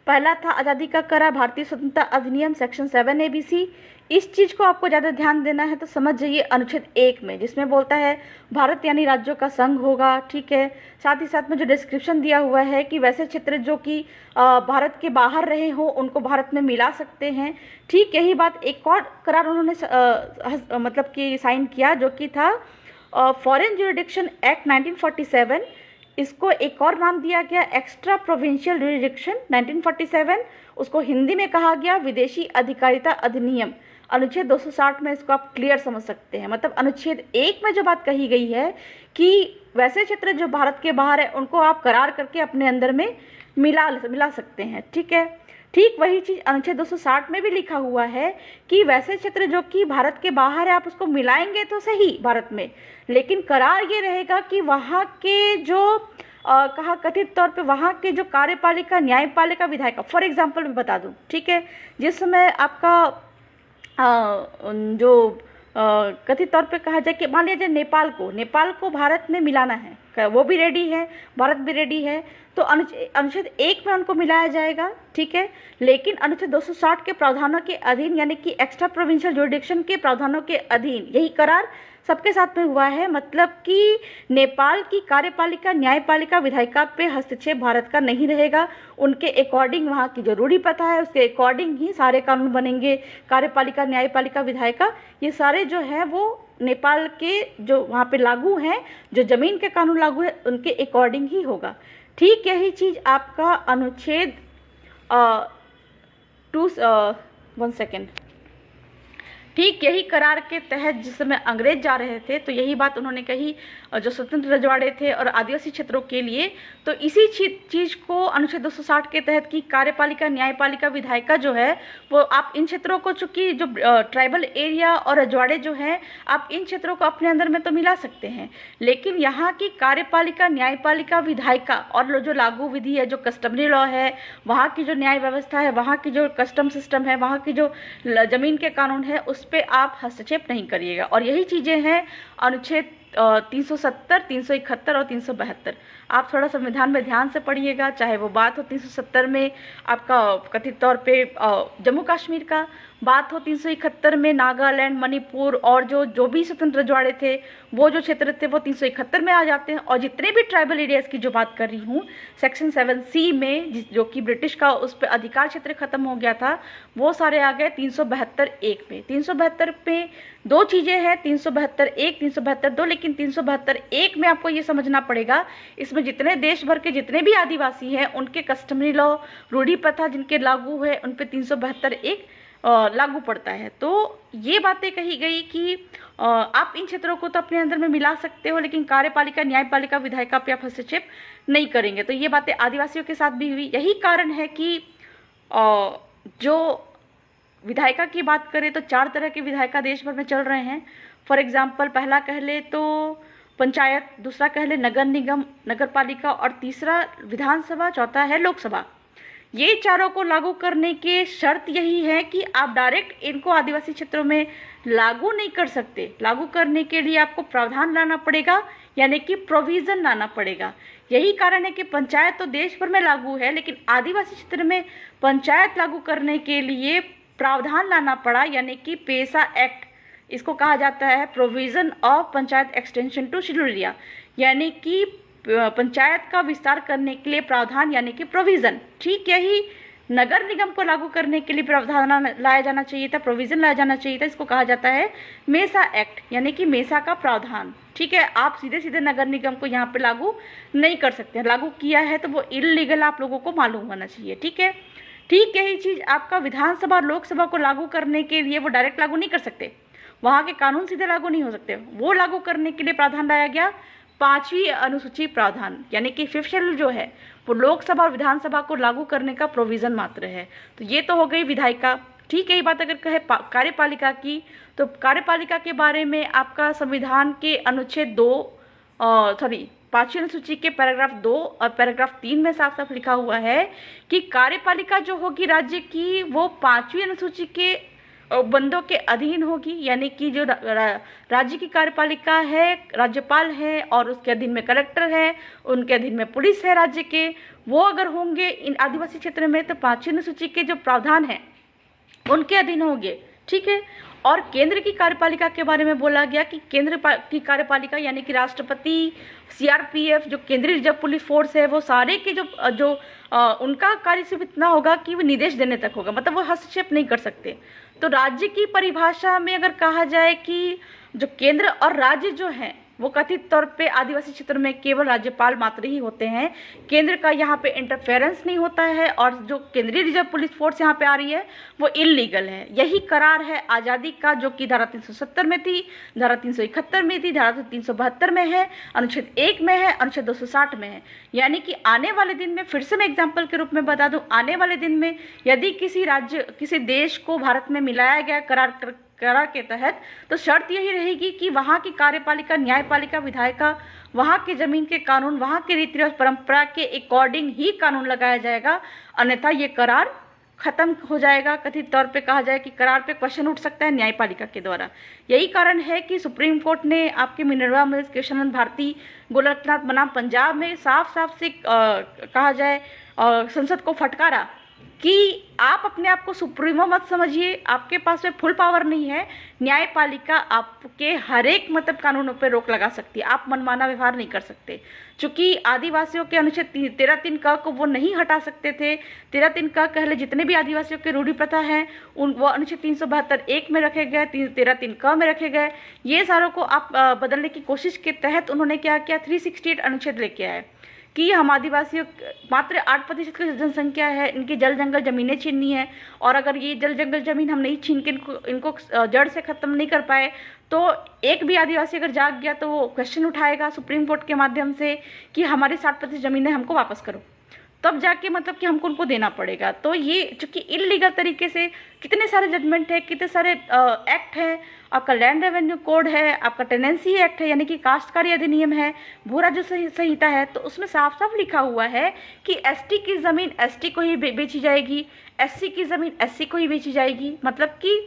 पहला था आज़ादी का करार, भारतीय स्वतंत्रता अधिनियम सेक्शन 7 ABC इस चीज़ को आपको ज़्यादा ध्यान देना है तो समझ जाइए अनुच्छेद 1 में, जिसमें बोलता है भारत यानी राज्यों का संघ होगा, ठीक है। साथ ही साथ में जो डिस्क्रिप्शन दिया हुआ है कि वैसे क्षेत्र जो कि भारत के बाहर रहे हो उनको भारत में मिला सकते हैं। ठीक यही बात एक और करार उन्होंने मतलब कि साइन किया, जो कि था फॉरेन ज्यूरिडिक्शन एक्ट 1947। इसको एक और नाम दिया गया एक्स्ट्रा प्रोविंशियल ज्यूरिडिक्शन 1947। उसको हिंदी में कहा गया विदेशी अधिकारिता अधिनियम। अनुच्छेद 260 में इसको आप क्लियर समझ सकते हैं। मतलब अनुच्छेद 1 में जो बात कही गई है कि वैसे क्षेत्र जो भारत के बाहर है उनको आप करार करके अपने अंदर में मिला सकते हैं, ठीक है। ठीक वही चीज़ अनुच्छेद 260 में भी लिखा हुआ है कि वैसे क्षेत्र जो कि भारत के बाहर है आप उसको मिलाएंगे तो सही भारत में, लेकिन करार ये रहेगा कि वहाँ के जो कहा कथित तौर पे वहाँ के जो कार्यपालिका, न्यायपालिका, विधायिका, फॉर एग्जांपल मैं बता दूँ, ठीक है। जिस समय आपका जो कथित तौर पे कहा जाए कि मान लीजिए नेपाल को भारत में मिलाना है, वो भी रेडी है, भारत भी रेडी है, तो अनुच्छेद 1 में उनको मिलाया जाएगा, ठीक है। लेकिन अनुच्छेद 260 के प्रावधानों के अधीन यानी कि एक्स्ट्रा प्रोविंशियल ज्यूरिडिक्शन के प्रावधानों के अधीन यही करार सबके साथ में हुआ है। मतलब कि नेपाल की कार्यपालिका, न्यायपालिका, विधायिका पे हस्तक्षेप भारत का नहीं रहेगा। उनके अकॉर्डिंग वहाँ की जो रूढ़ी प्रथा है उसके अकॉर्डिंग ही सारे कानून बनेंगे। कार्यपालिका, न्यायपालिका, विधायिका ये सारे जो है वो नेपाल के जो वहाँ पे लागू हैं, जो जमीन के कानून लागू है उनके अकॉर्डिंग ही होगा। ठीक यही चीज़ आपका अनुच्छेद 1 सेकेंड, ठीक यही करार के तहत जिस समय अंग्रेज जा रहे थे तो यही बात उन्होंने कही जो स्वतंत्र रजवाड़े थे और आदिवासी क्षेत्रों के लिए। तो इसी चीज़ को अनुच्छेद 260 के तहत की कार्यपालिका, न्यायपालिका, विधायिका जो है वो आप इन क्षेत्रों को, चूँकि जो ट्राइबल एरिया और रजवाड़े जो हैं आप इन क्षेत्रों को अपने अंदर में तो मिला सकते हैं, लेकिन यहाँ की कार्यपालिका, न्यायपालिका, विधायिका और जो लागू विधि है, जो कस्टमरी लॉ है, वहाँ की जो न्याय व्यवस्था है, वहाँ की जो कस्टम सिस्टम है, वहाँ की जो जमीन के कानून है उस पे आप हस्तक्षेप नहीं करिएगा। और यही चीज़ें हैं अनुच्छेद 370, 371 और 372। आप थोड़ा संविधान में ध्यान से पढ़िएगा, चाहे वो बात हो 370 में आपका कथित तौर पे जम्मू कश्मीर का, बात हो 371 में नागालैंड, मणिपुर और जो भी स्वतंत्र रजवाड़े थे वो जो क्षेत्र थे वो 371 में आ जाते हैं। और जितने भी ट्राइबल एरियाज़ की जो बात कर रही हूँ सेक्शन 7C में जो कि ब्रिटिश का उस पर अधिकार क्षेत्र खत्म हो गया था, वो सारे आ गए 372(1) में। 372 पे दो चीज़ें हैं, 372(1), 372(2), लेकिन 372(1) में आपको ये समझना पड़ेगा इसमें जितने देश भर के जितने भी आदिवासी हैं उनके कस्टमरी लॉ, रूढ़ी प्रथा जिनके लागू है उन पे 372(1) लागू पड़ता है। तो ये बातें कही गई कि आप इन क्षेत्रों को तो अपने अंदर में मिला सकते हो, लेकिन कार्यपालिका, न्यायपालिका, विधायिका पे आप हस्तक्षेप नहीं करेंगे। तो ये बातें आदिवासियों के साथ भी हुई। यही कारण है कि जो विधायिका की बात करें तो 4 तरह के विधायिका देश भर में चल रहे हैं। फॉर एग्जाम्पल पहला कह ले तो पंचायत, दूसरा कह ले नगर निगम, नगर पालिका और तीसरा विधानसभा, चौथा है लोकसभा। ये चारों को लागू करने के शर्त यही है कि आप डायरेक्ट इनको आदिवासी क्षेत्रों में लागू नहीं कर सकते। लागू करने के लिए आपको प्रावधान लाना पड़ेगा, यानी कि प्रोविज़न लाना पड़ेगा। यही कारण है कि पंचायत तो देश भर में लागू है, लेकिन आदिवासी क्षेत्र में पंचायत लागू करने के लिए प्रावधान लाना पड़ा, यानी कि पेसा एक्ट। इसको कहा जाता है provision of panchayat extension to schedule area, यानी कि पंचायत का विस्तार करने के लिए प्रावधान, यानी कि प्रोविज़न। ठीक यही नगर निगम को लागू करने के लिए प्रावधान लाया जाना चाहिए था, प्रोविज़न लाया जाना चाहिए था। इसको कहा जाता है मेसा एक्ट, यानी कि मेसा का प्रावधान। ठीक है, आप सीधे सीधे नगर निगम को यहाँ पे लागू नहीं कर सकते हैं। लागू किया है तो वो इलीगल आप लोगों को मालूम होना चाहिए। ठीक है, ठीक यही चीज़ आपका विधानसभा और लोकसभा को लागू करने के लिए वो डायरेक्ट लागू नहीं कर सकते, वहाँ के कानून सीधे लागू नहीं हो सकते। वो लागू करने के लिए प्रावधान लाया गया 5वीं अनुसूची प्रावधान, यानी कि 5th शेड्यूल जो है वो लोकसभा और विधानसभा को लागू करने का प्रोविज़न मात्र है। तो ये तो हो गई विधायिका। ठीक है, ये बात अगर कहे कार्यपालिका की, तो कार्यपालिका के बारे में आपका संविधान के अनुच्छेद 5वीं अनुसूची के पैराग्राफ 2 और पैराग्राफ 3 में साफ साफ लिखा हुआ है कि कार्यपालिका जो होगी राज्य की वो 5वीं अनुसूची के बंदों के अधीन होगी, यानी कि जो राज्य की कार्यपालिका है राज्यपाल है और उसके अधीन में कलेक्टर है, उनके अधीन में पुलिस है राज्य के, वो अगर होंगे इन आदिवासी क्षेत्र में तो 5वीं अनुसूची के जो प्रावधान हैं उनके अधीन होंगे। ठीक है। और केंद्र की कार्यपालिका के बारे में बोला गया कि केंद्र की कार्यपालिका यानी कि राष्ट्रपति, सीआरपीएफ, जो केंद्रीय रिजर्व पुलिस फोर्स है, वो सारे के जो उनका कार्य सिर्फ इतना होगा कि वो निर्देश देने तक होगा, मतलब वो हस्तक्षेप नहीं कर सकते। तो राज्य की परिभाषा में अगर कहा जाए कि जो केंद्र और राज्य जो हैं वो कथित तौर पे आदिवासी क्षेत्र में केवल राज्यपाल मात्र ही होते हैं, केंद्र का यहाँ पे इंटरफेरेंस नहीं होता है, और जो केंद्रीय रिजर्व पुलिस फोर्स यहाँ पे आ रही है वो इलीगल है। यही करार है आज़ादी का, जो कि धारा 370 में थी, धारा 371 में थी, धारा 372 में है, अनुच्छेद 1 में है, अनुच्छेद 260 में है। यानी कि आने वाले दिन में, फिर से मैं एग्जाम्पल के रूप में बता दूं, आने वाले दिन में यदि किसी राज्य, किसी देश को भारत में मिलाया गया करार के तहत, तो शर्त यही रहेगी कि वहाँ की कार्यपालिका, न्यायपालिका, विधायिका, वहाँ के जमीन के कानून, वहाँ के रीति रिवाज परंपरा के अकॉर्डिंग ही कानून लगाया जाएगा, अन्यथा ये करार खत्म हो जाएगा। कथित तौर पे कहा जाए कि करार पे क्वेश्चन उठ सकता है न्यायपालिका के द्वारा। यही कारण है कि सुप्रीम कोर्ट ने आपके मिनर्वा मिल्स, केशवानंद भारती, गोरखनाथ बनाम पंजाब में साफ साफ से कहा जाए संसद को फटकारा कि आप अपने आप को सुप्रीमो मत समझिए, आपके पास में फुल पावर नहीं है। न्यायपालिका आपके हर एक मतलब कानूनों पर रोक लगा सकती है, आप मनमाना व्यवहार नहीं कर सकते। चूंकि आदिवासियों के अनुच्छेद 13(3) को वो नहीं हटा सकते थे, 13(3) कह ले, जितने भी आदिवासियों के रूढ़ी प्रथा हैं उन वो अनुच्छेद 372(1) में रखे गए, 13(3) में रखे गए। ये सारों को आप बदलने की कोशिश के तहत उन्होंने क्या किया, 368 अनुच्छेद लेके आए कि हम आदिवासियों, मात्र 8% की जनसंख्या है, इनकी जल जंगल जमीनें छीननी है, और अगर ये जल जंगल जमीन हम नहीं छीन के इनको जड़ से ख़त्म नहीं कर पाए तो एक भी आदिवासी अगर जाग गया तो वो क्वेश्चन उठाएगा सुप्रीम कोर्ट के माध्यम से कि हमारी 60% ज़मीनें हमको वापस करो, तब जाके मतलब कि हमको उनको देना पड़ेगा। तो ये चूँकि इलीगल तरीके से कितने सारे जजमेंट है, कितने सारे एक्ट है, आपका लैंड रेवेन्यू कोड है, आपका टेनेंसी एक्ट है यानी कि काश्तकारी अधिनियम है, भू राजस्व संहिता है, तो उसमें साफ साफ लिखा हुआ है कि एसटी की ज़मीन एसटी को ही बेची जाएगी, एससी की ज़मीन एससी को ही बेची जाएगी। मतलब कि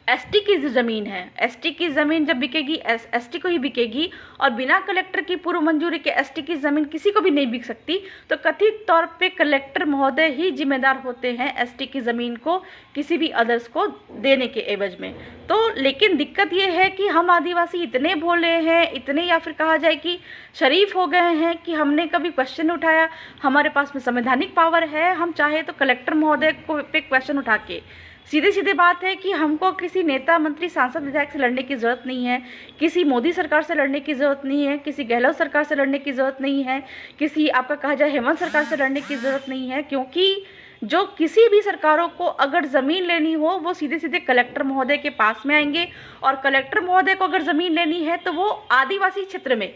एसटी की जो ज़मीन है, एसटी की ज़मीन जब बिकेगी एसटी को ही बिकेगी, और बिना कलेक्टर की पूर्व मंजूरी के एसटी की ज़मीन किसी को भी नहीं बिक सकती। तो कथित तौर पे कलेक्टर महोदय ही जिम्मेदार होते हैं एसटी की ज़मीन को किसी भी अदर्स को देने के एवज में। तो लेकिन दिक्कत ये है कि हम आदिवासी इतने भोले हैं, इतने या फिर कहा जाए कि शरीफ हो गए हैं कि हमने कभी क्वेश्चन उठाया, हमारे पास में संवैधानिक पावर है, हम चाहे तो कलेक्टर महोदय को पे क्वेश्चन उठा के, सीधी सीधी बात है कि हमको किसी नेता, मंत्री, सांसद, विधायक से लड़ने की ज़रूरत नहीं है, किसी मोदी सरकार से लड़ने की ज़रूरत नहीं है, किसी गहलोत सरकार से लड़ने की ज़रूरत नहीं है, किसी आपका कहा जाए हेमंत सरकार से लड़ने की ज़रूरत नहीं है, क्योंकि जो किसी भी सरकारों को अगर ज़मीन लेनी हो वो सीधे सीधे कलेक्टर महोदय के पास में आएंगे, और कलेक्टर महोदय को अगर ज़मीन लेनी है तो वो आदिवासी क्षेत्र में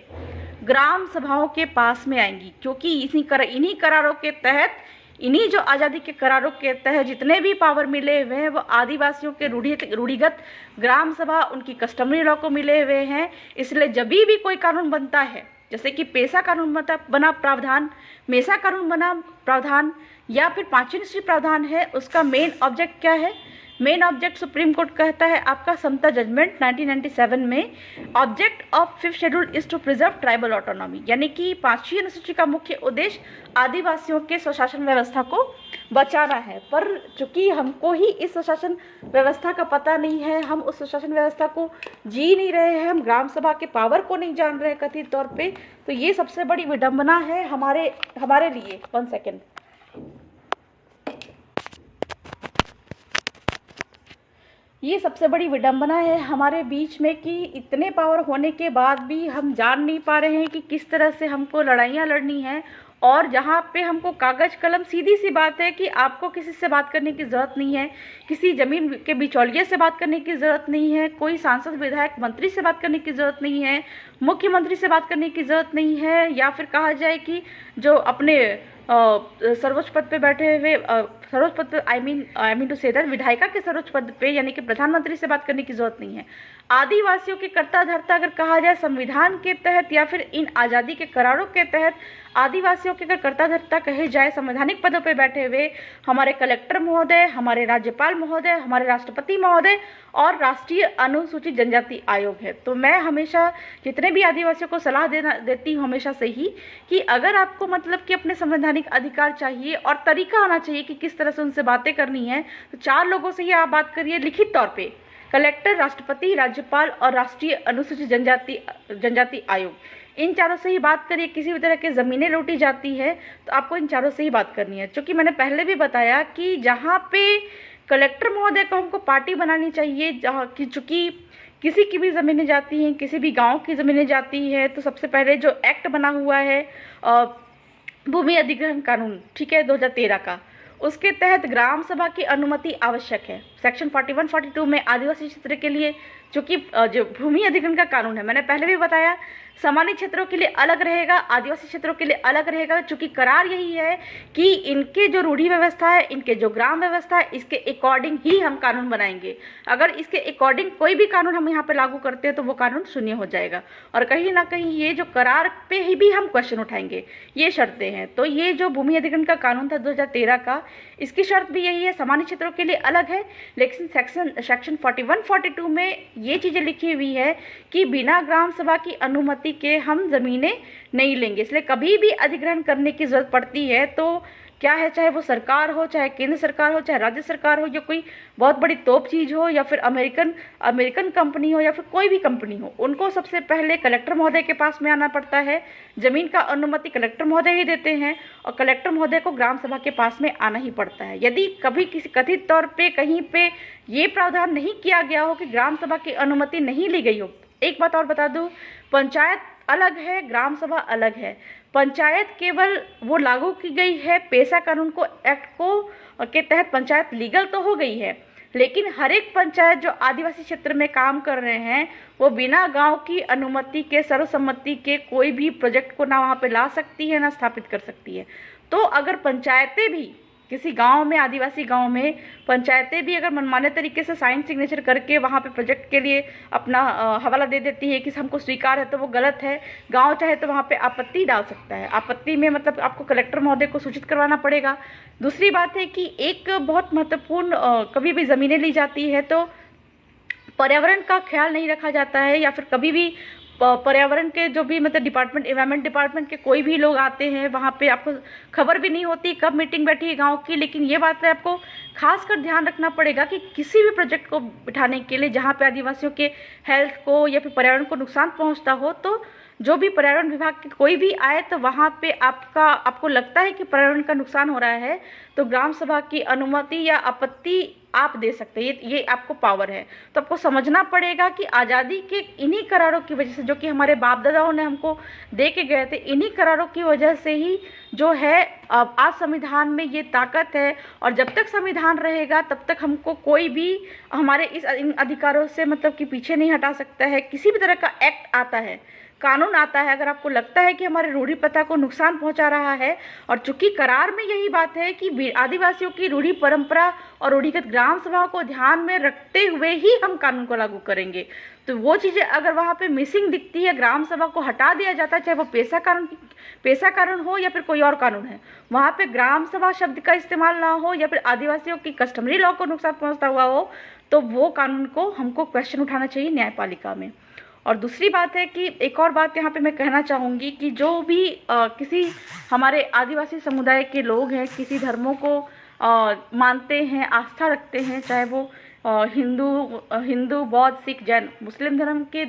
ग्राम सभाओं के पास में आएंगी, क्योंकि इन्हीं करारों के तहत, इन्हीं जो आज़ादी के करारों के तहत जितने भी पावर मिले हुए हैं वो आदिवासियों के रूढ़िगत ग्राम सभा, उनकी कस्टमरी लॉ को मिले हुए हैं। इसलिए जब भी कोई कानून बनता है, जैसे कि पेशा कानून बना प्रावधान, मेसा कानून बना प्रावधान, या फिर 5वीं अनुसूची प्रावधान है, उसका मेन ऑब्जेक्ट क्या है? मेन ऑब्जेक्ट सुप्रीम कोर्ट कहता है आपका समता जजमेंट 1997 में, object of 5th schedule is to preserve tribal autonomy, यानी कि 5वीं अनुसूची का मुख्य उद्देश्य आदिवासियों के स्वशासन व्यवस्था को बचाना है। पर चूंकि हमको ही इस स्वशासन व्यवस्था का पता नहीं है, हम उस स्वशासन व्यवस्था को जी नहीं रहे हैं, हम ग्राम सभा के पावर को नहीं जान रहे कथित तौर पे, तो ये सबसे बड़ी विडंबना है हमारे लिए। 1 सेकेंड। ये सबसे बड़ी विडंबना है हमारे बीच में कि इतने पावर होने के बाद भी हम जान नहीं पा रहे हैं कि किस तरह से हमको लड़ाइयाँ लड़नी है, और जहाँ पे हमको कागज़ कलम, सीधी सी बात है कि आपको किसी से बात करने की ज़रूरत नहीं है, किसी ज़मीन के बिचौलिए से बात करने की ज़रूरत नहीं है, कोई सांसद, विधायक, मंत्री से बात करने की ज़रूरत नहीं है, मुख्यमंत्री से बात करने की ज़रूरत नहीं है, या फिर कहा जाए कि जो अपने सर्वोच्च पद पे बैठे हुए, सर्वोच्च पद पे I mean to say that विधायिका के सर्वोच्च पद पे यानी कि प्रधानमंत्री से बात करने की जरूरत नहीं है। आदिवासियों की कर्ता धर्ता अगर कहा जाए संविधान के तहत या फिर इन आज़ादी के करारों के तहत, आदिवासियों के अगर कर्ता धर्ता कहे जाए संवैधानिक पदों पे बैठे हुए हमारे कलेक्टर महोदय, हमारे राज्यपाल महोदय, हमारे राष्ट्रपति महोदय और राष्ट्रीय अनुसूचित जनजाति आयोग है। तो मैं हमेशा जितने भी आदिवासियों को सलाह देती हूँ हमेशा से ही कि अगर आपको मतलब कि अपने संवैधानिक अधिकार चाहिए और तरीका आना चाहिए कि किस तरह तरह से उनसे बातें करनी है तो 4 लोगों से ही आप बात करिए लिखित तौर पे, कलेक्टर, राष्ट्रपति, राज्यपाल और राष्ट्रीय अनुसूचित जनजाति आयोग, इन चारों से ही बात करिए। किसी भी तरह की ज़मीनें लूटी जाती है तो आपको इन चारों से ही बात करनी है। क्योंकि मैंने पहले भी बताया कि जहाँ पे कलेक्टर महोदय को हमको पार्टी बनानी चाहिए, जहाँ की चूँकि किसी की भी ज़मीनें जाती हैं, किसी भी गांव की ज़मीनें जाती है, तो सबसे पहले जो एक्ट बना हुआ है भूमि अधिग्रहण कानून, ठीक है, 2013 का, उसके तहत ग्राम सभा की अनुमति आवश्यक है। सेक्शन 41-42 में आदिवासी क्षेत्र के लिए चूँकि जो भूमि अधिग्रहण का कानून है, मैंने पहले भी बताया, सामान्य क्षेत्रों के लिए अलग रहेगा, आदिवासी क्षेत्रों के लिए अलग रहेगा। चूँकि करार यही है कि इनके जो रूढ़ी व्यवस्था है, इनके जो ग्राम व्यवस्था है, इसके अकॉर्डिंग ही हम कानून बनाएंगे। अगर इसके अकॉर्डिंग कोई भी कानून हम यहाँ पे लागू करते हैं तो वो कानून शून्य हो जाएगा। और कहीं ना कहीं ये जो करार पे ही भी हम क्वेश्चन उठाएंगे, ये शर्तें हैं। तो ये जो भूमि अधिग्रहण का कानून था 2013 का, इसकी शर्त भी यही है, सामान्य क्षेत्रों के लिए अलग है, लेकिन सेक्शन 41-42 में ये चीज़ें लिखी हुई है कि बिना ग्राम सभा की अनुमति के हम ज़मीनें नहीं लेंगे। इसलिए कभी भी अधिग्रहण करने की ज़रूरत पड़ती है तो क्या है, चाहे वो सरकार हो, चाहे केंद्र सरकार हो, चाहे राज्य सरकार हो, या कोई बहुत बड़ी तोप चीज़ हो, या फिर अमेरिकन कंपनी हो, या फिर कोई भी कंपनी हो, उनको सबसे पहले कलेक्टर महोदय के पास में आना पड़ता है। ज़मीन का अनुमति कलेक्टर महोदय ही देते हैं और कलेक्टर महोदय को ग्राम सभा के पास में आना ही पड़ता है। यदि कभी किसी कथित तौर पे कहीं पे ये प्रावधान नहीं किया गया हो कि ग्राम सभा की अनुमति नहीं ली गई हो, एक बात और बता दूं, पंचायत अलग है, ग्राम सभा अलग है। पंचायत केवल वो लागू की गई है पेशा कानून को, एक्ट को के तहत पंचायत लीगल तो हो गई है, लेकिन हर एक पंचायत जो आदिवासी क्षेत्र में काम कर रहे हैं वो बिना गांव की अनुमति के, सर्वसम्मति के कोई भी प्रोजेक्ट को ना वहाँ पे ला सकती है, ना स्थापित कर सकती है। तो अगर पंचायतें भी किसी गांव में, आदिवासी गांव में पंचायतें भी अगर मनमाने तरीके से साइन सिग्नेचर करके वहाँ पे प्रोजेक्ट के लिए अपना हवाला दे देती है कि हमको स्वीकार है, तो वो गलत है। गांव चाहे तो वहाँ पे आपत्ति डाल सकता है। आपत्ति में मतलब आपको कलेक्टर महोदय को सूचित करवाना पड़ेगा। दूसरी बात है कि एक बहुत महत्वपूर्ण, कभी भी ज़मीनें ली जाती है तो पर्यावरण का ख्याल नहीं रखा जाता है, या फिर कभी भी पर्यावरण के जो भी मतलब डिपार्टमेंट, एनवायरमेंट डिपार्टमेंट के कोई भी लोग आते हैं, वहाँ पे आपको खबर भी नहीं होती कब मीटिंग बैठी है गांव की। लेकिन ये बात है आपको खास कर ध्यान रखना पड़ेगा कि किसी भी प्रोजेक्ट को बिठाने के लिए जहाँ पे आदिवासियों के हेल्थ को या फिर पर्यावरण को नुकसान पहुँचता हो, तो जो भी पर्यावरण विभाग के कोई भी आए तो वहाँ पे आपको लगता है कि पर्यावरण का नुकसान हो रहा है तो ग्राम सभा की अनुमति या आपत्ति आप दे सकते हैं। ये आपको पावर है। तो आपको समझना पड़ेगा कि आज़ादी के इन्हीं करारों की वजह से, जो कि हमारे बाप दादाओं ने हमको दे के गए थे, इन्हीं करारों की वजह से ही जो है आज संविधान में ये ताकत है। और जब तक संविधान रहेगा तब तक हमको कोई भी हमारे इन अधिकारों से मतलब कि पीछे नहीं हटा सकता है। किसी भी तरह का एक्ट आता है, कानून आता है, अगर आपको लगता है कि हमारे रूढ़ी प्रथा को नुकसान पहुंचा रहा है, और चूंकि करार में यही बात है कि आदिवासियों की रूढ़ी परंपरा और रूढ़िगत ग्राम सभा को ध्यान में रखते हुए ही हम कानून को लागू करेंगे, तो वो चीज़ें अगर वहाँ पे मिसिंग दिखती है, ग्राम सभा को हटा दिया जाता है, चाहे वो पेशा कानून हो या फिर कोई और कानून है, वहाँ पे ग्राम सभा शब्द का इस्तेमाल ना हो या फिर आदिवासियों की कस्टमरी लॉ को नुकसान पहुँचता हुआ हो, तो वो कानून को हमको क्वेश्चन उठाना चाहिए न्यायपालिका में। और दूसरी बात है कि एक और बात यहाँ पे मैं कहना चाहूँगी कि जो भी किसी हमारे आदिवासी समुदाय के लोग हैं, किसी धर्मों को मानते हैं, आस्था रखते हैं, चाहे वो हिंदू, बौद्ध, सिख, जैन, मुस्लिम धर्म के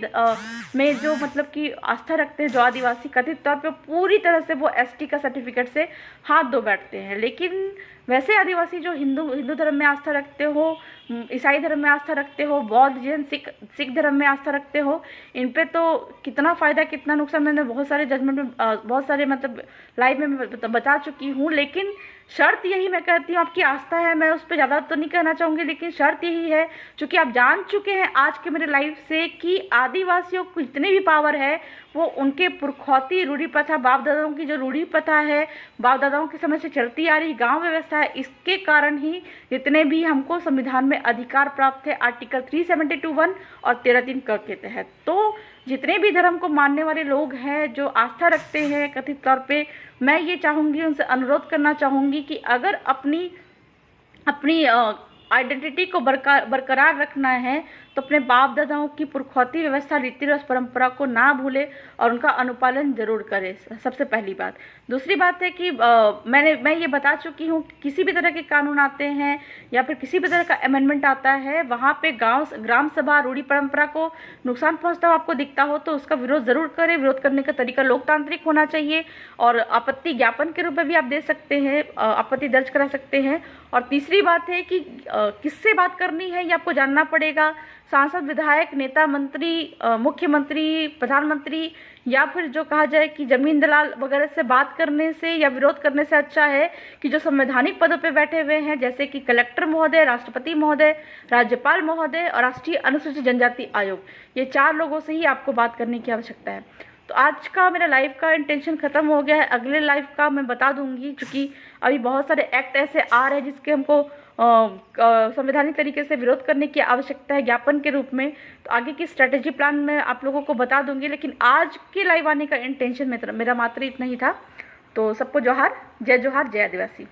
में जो मतलब कि आस्था रखते हैं, जो आदिवासी कथित तौर पे पूरी तरह से वो एसटी का सर्टिफिकेट से हाथ धो बैठते हैं। लेकिन वैसे आदिवासी जो हिंदू धर्म में आस्था रखते हो, ईसाई धर्म में आस्था रखते हो, बौद्ध, जैन, सिख धर्म में आस्था रखते हो, इन पे तो कितना फ़ायदा कितना नुकसान मैंने बहुत सारे जजमेंट में, बहुत सारे मतलब लाइव में बता चुकी हूँ। लेकिन शर्त यही मैं कहती हूँ, आपकी आस्था है, मैं उस पर ज़्यादा तो नहीं कहना चाहूँगी, लेकिन शर्त यही है, चूँकि आप जान चुके हैं आज के मेरे लाइव से कि आदिवासियों को जितनी भी पावर है वो उनके पुरखौती रूढ़ी प्रथा, बाप दादाओं की जो रूढ़ी प्रथा है, बाप दादाओं के समय से चलती आ रही गांव व्यवस्था है, इसके कारण ही जितने भी हमको संविधान में अधिकार प्राप्त है आर्टिकल 372(1) और 13(3) क के तहत। तो जितने भी धर्म को मानने वाले लोग हैं, जो आस्था रखते हैं कथित तौर पे, मैं ये चाहूँगी, उनसे अनुरोध करना चाहूँगी कि अगर अपनी आइडेंटिटी को बरकरार रखना है तो अपने बाप दादाओं की पुरखौती व्यवस्था, रीति रिवाज, परंपरा को ना भूले और उनका अनुपालन जरूर करे, सबसे पहली बात। दूसरी बात है कि मैं ये बता चुकी हूँ, किसी भी तरह के कानून आते हैं या फिर किसी भी तरह का अमेंडमेंट आता है, वहाँ पे ग्राम सभा रूढ़ी परंपरा को नुकसान पहुँचता हुआ आपको दिखता हो तो उसका विरोध जरूर करें। विरोध करने का तरीका लोकतांत्रिक होना चाहिए और आपत्ति ज्ञापन के रूप में भी आप दे सकते हैं, आपत्ति दर्ज करा सकते हैं। और तीसरी बात है कि किससे बात करनी है ये आपको जानना पड़ेगा। सांसद, विधायक, नेता, मंत्री, मुख्यमंत्री, प्रधानमंत्री या फिर जो कहा जाए कि जमीन दलाल वगैरह से बात करने से या विरोध करने से अच्छा है कि जो संवैधानिक पदों पे बैठे हुए हैं, जैसे कि कलेक्टर महोदय, राष्ट्रपति महोदय, राज्यपाल महोदय और राष्ट्रीय अनुसूचित जनजाति आयोग, ये 4 लोगों से ही आपको बात करने की आवश्यकता है। तो आज का मेरा लाइव का इंटेंशन खत्म हो गया है। अगले लाइव का मैं बता दूंगी, क्योंकि अभी बहुत सारे एक्ट ऐसे आ रहे हैं जिसके हमको संवैधानिक तरीके से विरोध करने की आवश्यकता है ज्ञापन के रूप में। तो आगे की स्ट्रेटेजी प्लान मैं आप लोगों को बता दूंगी, लेकिन आज के लाइव आने का इंटेंशन मेरा मात्र इतना ही था। तो सबको जोहार, जय जोहार, जय आदिवासी।